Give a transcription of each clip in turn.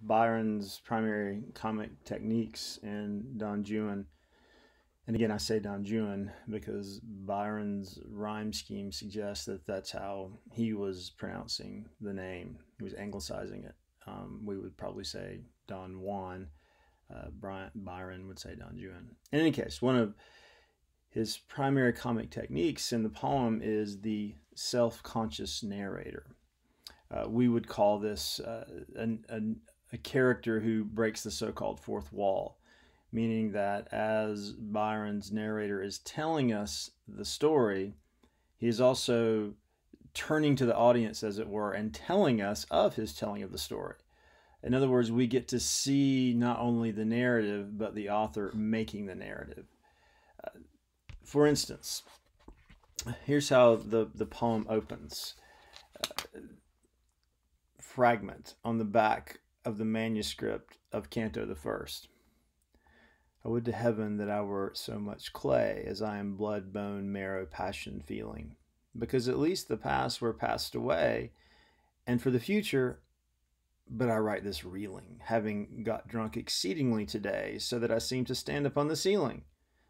Byron's primary comic techniques in Don Juan. And again, I say Don Juan because Byron's rhyme scheme suggests that that's how he was pronouncing the name. He was anglicizing it. We would probably say Don Juan. Byron would say Don Juan. In any case, one of his primary comic techniques in the poem is the self-conscious narrator. We would call this a character who breaks the so-called fourth wall, meaning that as Byron's narrator is telling us the story, he is also turning to the audience, as it were, and telling us of his telling of the story. In other words, we get to see not only the narrative, but the author making the narrative. For instance, here's how the poem opens. Fragment on the back of the manuscript of Canto the First. I would to heaven that I were so much clay, as I am blood, bone, marrow, passion, feeling, because at least the past were passed away, and for the future, but I write this reeling, having got drunk exceedingly today, so that I seem to stand upon the ceiling.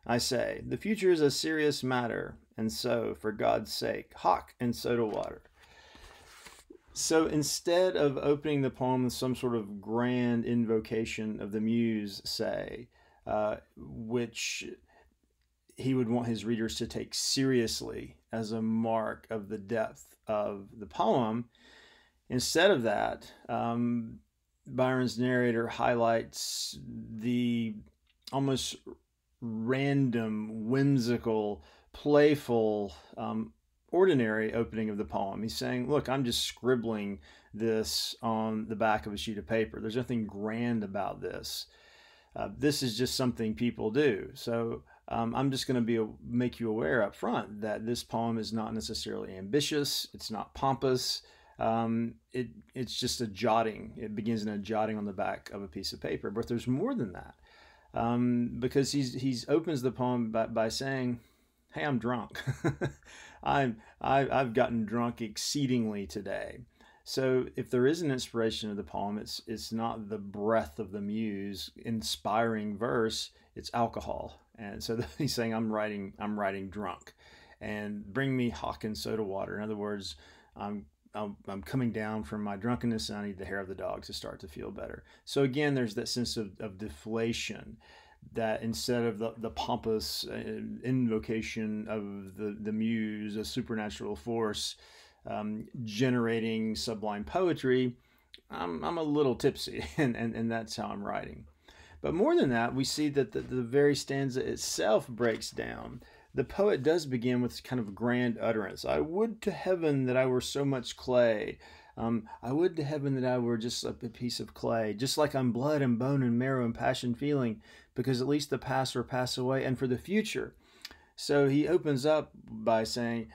I say, the future is a serious matter, and so, for God's sake, hock and soda water. So instead of opening the poem with some sort of grand invocation of the muse, say, which he would want his readers to take seriously as a mark of the depth of the poem, instead of that, Byron's narrator highlights the almost random, whimsical, playful, ordinary opening of the poem. He's saying, look, I'm just scribbling this on the back of a sheet of paper. There's nothing grand about this. This is just something people do. So I'm just going to make you aware up front that this poem is not necessarily ambitious. It's not pompous. It's just a jotting. It begins in a jotting on the back of a piece of paper. But there's more than that, because he's opens the poem by saying, hey, I'm drunk. I've gotten drunk exceedingly today. So if there is an inspiration of the poem, it's not the breath of the muse inspiring verse, it's alcohol. And so he's saying, I'm writing drunk, and bring me hock and soda water. In other words, I'm coming down from my drunkenness, and I need the hair of the dog to start to feel better. So again, there's that sense of deflation, that instead of the pompous invocation of the muse, a supernatural force generating sublime poetry, I'm a little tipsy, and that's how I'm writing. But more than that, we see that the very stanza itself breaks down. The poet does begin with kind of grand utterance. I would to heaven that I were so much clay. I would to heaven that I were just a piece of clay, just like I'm blood and bone and marrow and passion feeling, because at least the past will pass away, and for the future. So he opens up by saying,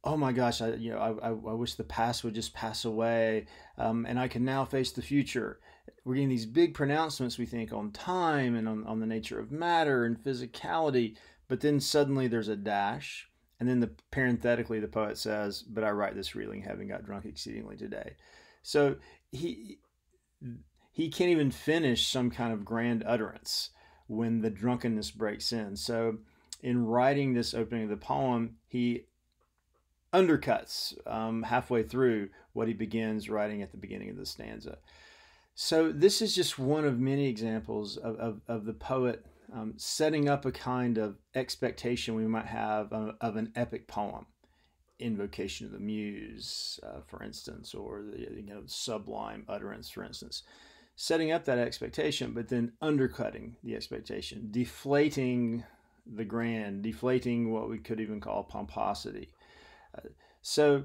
oh my gosh, I wish the past would just pass away, and I can now face the future. We're getting these big pronouncements, we think, on time and on the nature of matter and physicality, but then suddenly there's a dash. And then parenthetically, the poet says, but I write this reeling, having got drunk exceedingly today. So he can't even finish some kind of grand utterance when the drunkenness breaks in. So in writing this opening of the poem, he undercuts halfway through what he begins writing at the beginning of the stanza. So this is just one of many examples of the poet setting up a kind of expectation we might have of an epic poem, invocation of the muse, for instance, or the sublime utterance, for instance, setting up that expectation, but then undercutting the expectation, deflating the grand, deflating what we could even call pomposity. So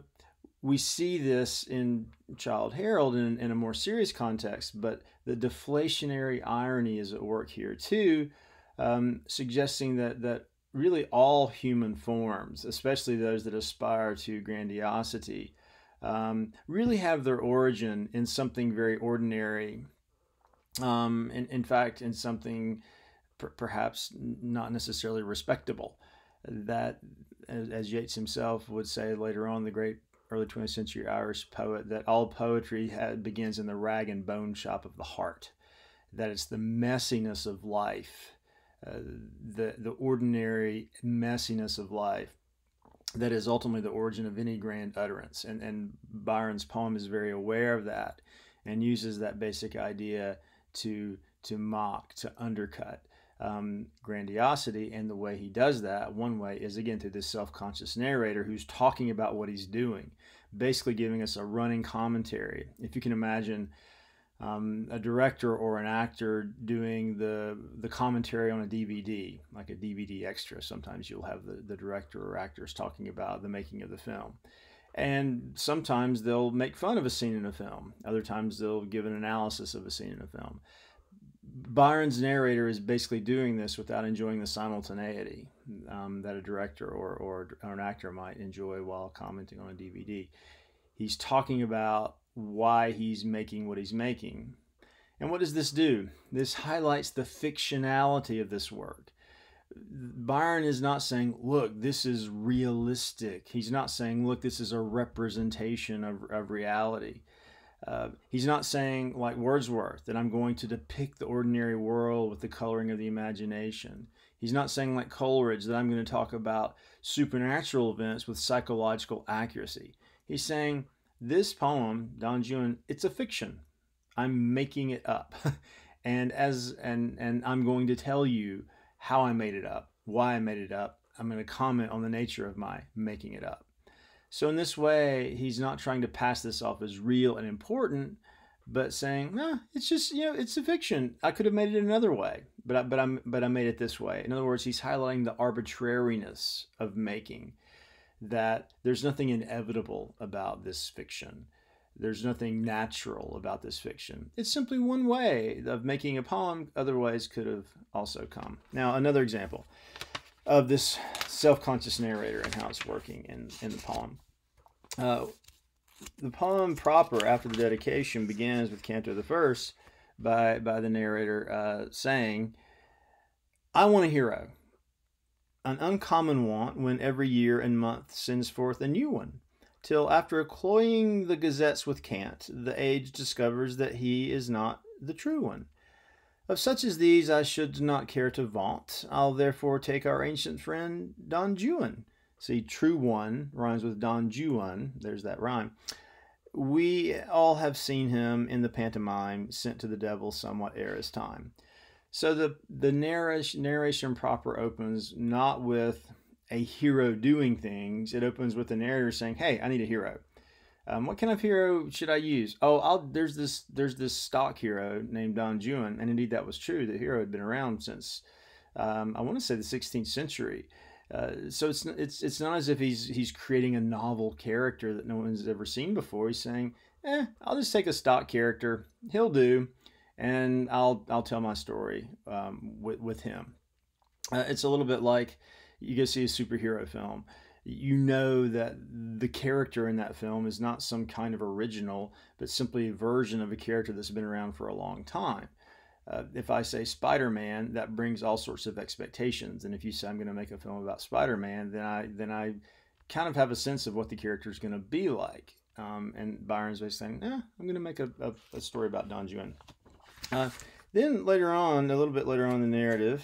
we see this in Childe Harold in a more serious context, but the deflationary irony is at work here too, suggesting that really all human forms, especially those that aspire to grandiosity, really have their origin in something very ordinary. In fact, in something perhaps not necessarily respectable. That, as Yeats himself would say later on, the great early 20th century Irish poet, that all poetry begins in the rag and bone shop of the heart, that it's the messiness of life, the ordinary messiness of life, that is ultimately the origin of any grand utterance. And Byron's poem is very aware of that and uses that basic idea to mock, to undercut grandiosity. And the way he does that, one way, is again through this self-conscious narrator who's talking about what he's doing, basically giving us a running commentary. If you can imagine a director or an actor doing the commentary on a DVD, like a DVD extra. Sometimes you'll have the director or actors talking about the making of the film. And sometimes they'll make fun of a scene in a film. Other times they'll give an analysis of a scene in a film. Byron's narrator is basically doing this without enjoying the simultaneity that a director or an actor might enjoy while commenting on a DVD. He's talking about why he's making what he's making. And what does this do? This highlights the fictionality of this work. Byron is not saying, look, this is realistic. He's not saying, look, this is a representation of reality. He's not saying, like Wordsworth, that I'm going to depict the ordinary world with the coloring of the imagination. He's not saying, like Coleridge, that I'm going to talk about supernatural events with psychological accuracy. He's saying, this poem, Don Juan, it's a fiction. I'm making it up. and I'm going to tell you how I made it up, why I made it up. I'm going to comment on the nature of my making it up. So in this way, he's not trying to pass this off as real and important, but saying, no, it's just, it's a fiction. I could have made it another way, but I made it this way. In other words, he's highlighting the arbitrariness of making, that there's nothing inevitable about this fiction. There's nothing natural about this fiction. It's simply one way of making a poem. Other ways could have also come. Now, another example of this self-conscious narrator and how it's working in the poem. The poem proper, after the dedication, begins with Canto the First by the narrator saying, I want a hero, an uncommon want, when every year and month sends forth a new one, till after cloying the gazettes with cant, the age discovers that he is not the true one. Of such as these I should not care to vaunt. I'll therefore take our ancient friend Don Juan. See, true one rhymes with Don Juan. There's that rhyme. We all have seen him in the pantomime, sent to the devil somewhat ere his time. So the narration proper opens not with a hero doing things. It opens with the narrator saying, hey, I need a hero. What kind of hero should I use? Oh, there's this stock hero named Don Juan, and indeed that was true. The hero had been around since I want to say the 16th century. So it's not as if he's creating a novel character that no one's ever seen before. He's saying, I'll just take a stock character. He'll do, and I'll tell my story with him. It's a little bit like you go see a superhero film. You know that the character in that film is not some kind of original, but simply a version of a character that's been around for a long time. If I say Spider-Man, that brings all sorts of expectations. And if you say I'm going to make a film about Spider-Man, then I kind of have a sense of what the character is going to be like. And Byron's basically saying, I'm going to make a story about Don Juan. Then later on, a little bit later on in the narrative,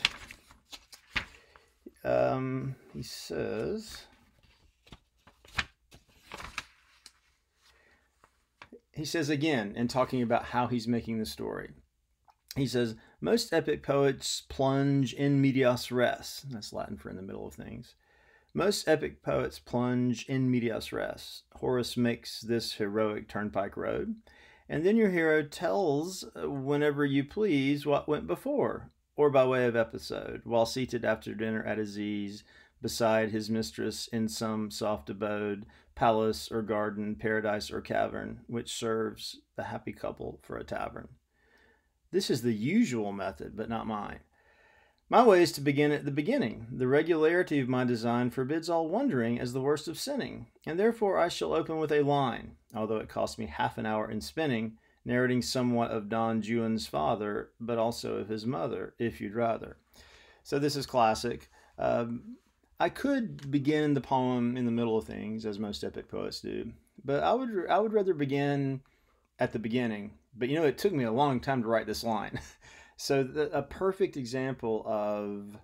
he says... He says again, in talking about how he's making the story, he says, most epic poets plunge in medias res. That's Latin for in the middle of things. Most epic poets plunge in medias res. Horace makes this heroic turnpike road. And then your hero tells, whenever you please, what went before, or by way of episode, while seated after dinner at his ease, beside his mistress in some soft abode, palace or garden, paradise or cavern, which serves the happy couple for a tavern. This is the usual method, but not mine. My way is to begin at the beginning. The regularity of my design forbids all wondering as the worst of sinning, and therefore I shall open with a line, although it cost me half an hour in spinning, narrating somewhat of Don Juan's father, but also of his mother, if you'd rather. So this is classic. I could begin the poem in the middle of things, as most epic poets do, but I would rather begin at the beginning. But it took me a long time to write this line. So a perfect example of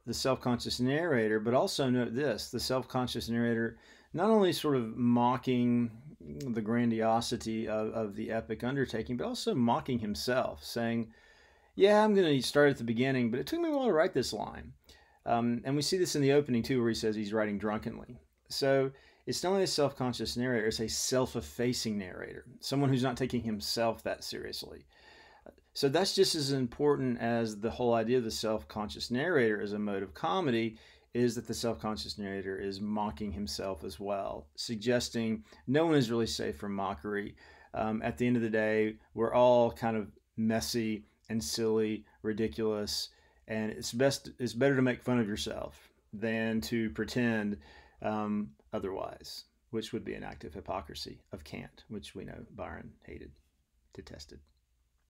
the self-conscious narrator, but also note this: the self-conscious narrator not only sort of mocking the grandiosity of the epic undertaking, but also mocking himself, saying, yeah, I'm going to start at the beginning, but it took me a while to write this line. And we see this in the opening too, where he says he's writing drunkenly. So it's not only a self-conscious narrator, it's a self-effacing narrator, someone who's not taking himself that seriously. So that's just as important as the whole idea of the self-conscious narrator as a mode of comedy, is that the self-conscious narrator is mocking himself as well, suggesting no one is really safe from mockery. At the end of the day, we're all kind of messy and silly, ridiculous, and it's better to make fun of yourself than to pretend otherwise, which would be an act of hypocrisy of Kant, which we know Byron hated, detested.